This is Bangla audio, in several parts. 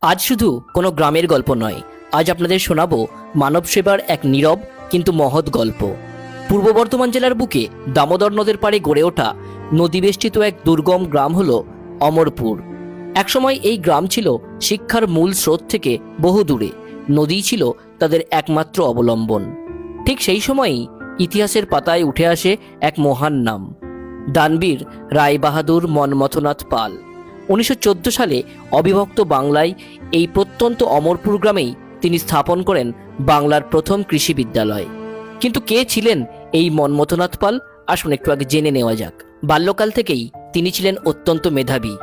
আজ শুধু কোনো গ্রামের গল্প নয়, আজ আপনাদের শোনাবো মানব সেবার এক নীরব কিন্তু মহৎ গল্প। পূর্ব বর্ধমান জেলার বুকে দামোদর নদের পাড়ে গড়ে ওঠা নদীবেষ্টিত এক দুর্গম গ্রাম হলো অমরপুর। একসময় এই গ্রাম ছিল শিক্ষার মূল স্রোত থেকে বহু দূরে, নদী ছিল তাদের একমাত্র অবলম্বন। ঠিক সেই সময়ই ইতিহাসের পাতায় উঠে আসে এক মহান নাম, দানবীর রায়বাহাদুর মন্মথনাথ পাল। 1914 সালে অবিভক্ত বাংলায় এই প্রত্যন্ত অমরপুর গ্রামেই তিনি স্থাপন করেন বাংলার প্রথম কৃষি বিদ্যালয়। কিন্তু কে ছিলেন এই মন্মথনাথ পাল, আসুন একটু আগে জেনে নেওয়া যাক। বাল্যকাল থেকেই তিনি ছিলেন অত্যন্ত মেধাবী,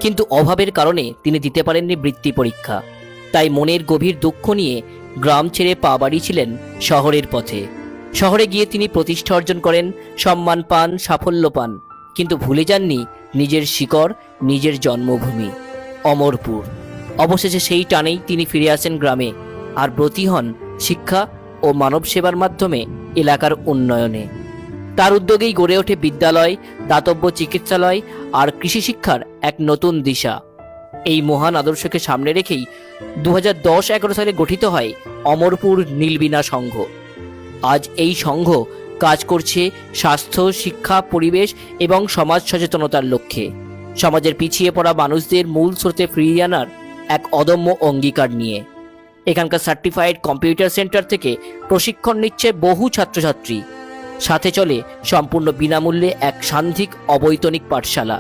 কিন্তু অভাবের কারণে তিনি দিতে পারেননি বৃত্তি পরীক্ষা। তাই মনের গভীর দুঃখ নিয়ে গ্রাম ছেড়ে পা বাড়িয়েছিলেন শহরের পথে। শহরে গিয়ে তিনি প্রতিষ্ঠা অর্জন করেন, সম্মান পান, সাফল্য পান, কিন্তু ভুলে যাননি নিজের শিকড়, নিজের জন্মভূমি অমরপুর। অবশেষে সেই টানেই তিনি ফিরে আসেন গ্রামে আর ব্রতী হন শিক্ষা ও মানব সেবার মাধ্যমে এলাকার উন্নয়নে। তার উদ্যোগেই গড়ে ওঠে বিদ্যালয়, দাতব্য চিকিৎসালয় আর কৃষি শিক্ষার এক নতুন দিশা। এই মহান আদর্শকে সামনে রেখেই 2010-11 সালে গঠিত হয় অমরপুর নীলবীণা সংঘ। আজ এই সংঘ কাজ করছে স্বাস্থ্য, শিক্ষা, পরিবেশ এবং সমাজ সচেতনতার লক্ষ্যে, সমাজের পিছিয়ে পড়া মানুষদের মূল স্রোতে ফিরিয়ে আনার এক অদম্য অঙ্গীকার নিয়ে। এখানকার সার্টিফাইড কম্পিউটার সেন্টার থেকে প্রশিক্ষণ নিচ্ছে বহু ছাত্রছাত্রী, সাথে চলে সম্পূর্ণ বিনামূল্যে এক সান্ধিক অবৈতনিক পাঠশালা।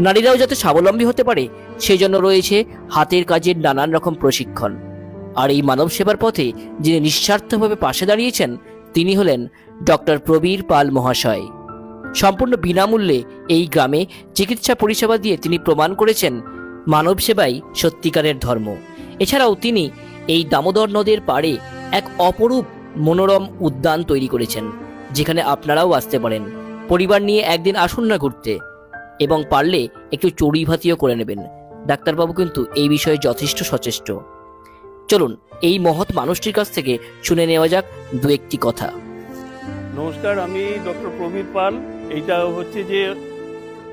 নারীরাও যাতে স্বাবলম্বী হতে পারে সেজন্য রয়েছে হাতের কাজের নানান রকম প্রশিক্ষণ। আর এই মানব সেবার পথে যিনি নিঃস্বার্থভাবে পাশে দাঁড়িয়েছেন তিনি হলেন ডক্টর প্রবীর পাল মহাশয়। সম্পূর্ণ বিনামূল্যে এই গ্রামে চিকিৎসা পরিষেবা দিয়ে তিনি প্রমাণ করেছেন মানব সেবাই সত্যিকারের ধর্ম। এছাড়াও তিনি এই দামোদর নদের পাড়ে এক অপরূপ মনোরম উদ্যান তৈরি করেছেন, যেখানে আপনারাও আসতে পারেন। পরিবার নিয়ে একদিন আসুন না ঘুরতে, এবং পারলে একটু চড়ুই ভাতিও করে নেবেন। ডাক্তারবাবু কিন্তু এই বিষয়ে যথেষ্ট সচেষ্ট। চলুন এই মহৎ মানুষটির কাছ থেকে শুনে নেওয়া যাক দু একটি কথা। নমস্কার, আমি ডক্টর প্রবীর পাল। এইটা হচ্ছে যে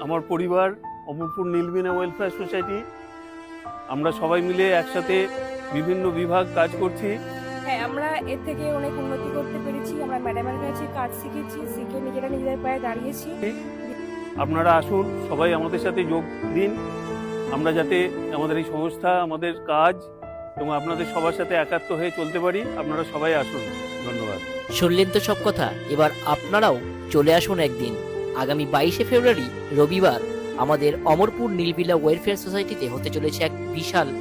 আমার পরিবার অমরপুর নীলবীণা ওয়েলফেয়ার সোসাইটি। আমরা সবাই মিলে একসাথে বিভিন্ন বিভাগ কাজ করছি। হ্যাঁ, আমরা এর থেকে অনেক উন্নতি করতে পেরেছি। আমরা ম্যাডামের কাছে কাজ শিখেছি, শিখে নিজেরা নিজেদের পায়ে দাঁড়িয়েছি। আপনারা আসুন, সবাই আমাদের সাথে যোগ দিন। আমরা যাতে আমাদের এই সংস্থা, আমাদের কাজ এবং আপনাদের সবার সাথে একাত্ম হয়ে চলতে পারি। আপনারা সবাই আসুন। ধন্যবাদ। শুনলেন তো সব কথা, এবার আপনারাও চলে আসুন একদিন। আগামী 22শে ফেব্রুয়ারি রবিবার আমাদের অমরপুর নীলবীণা ওয়েলফেয়ার সোসাইটিতে হতে চলেছে এক বিশাল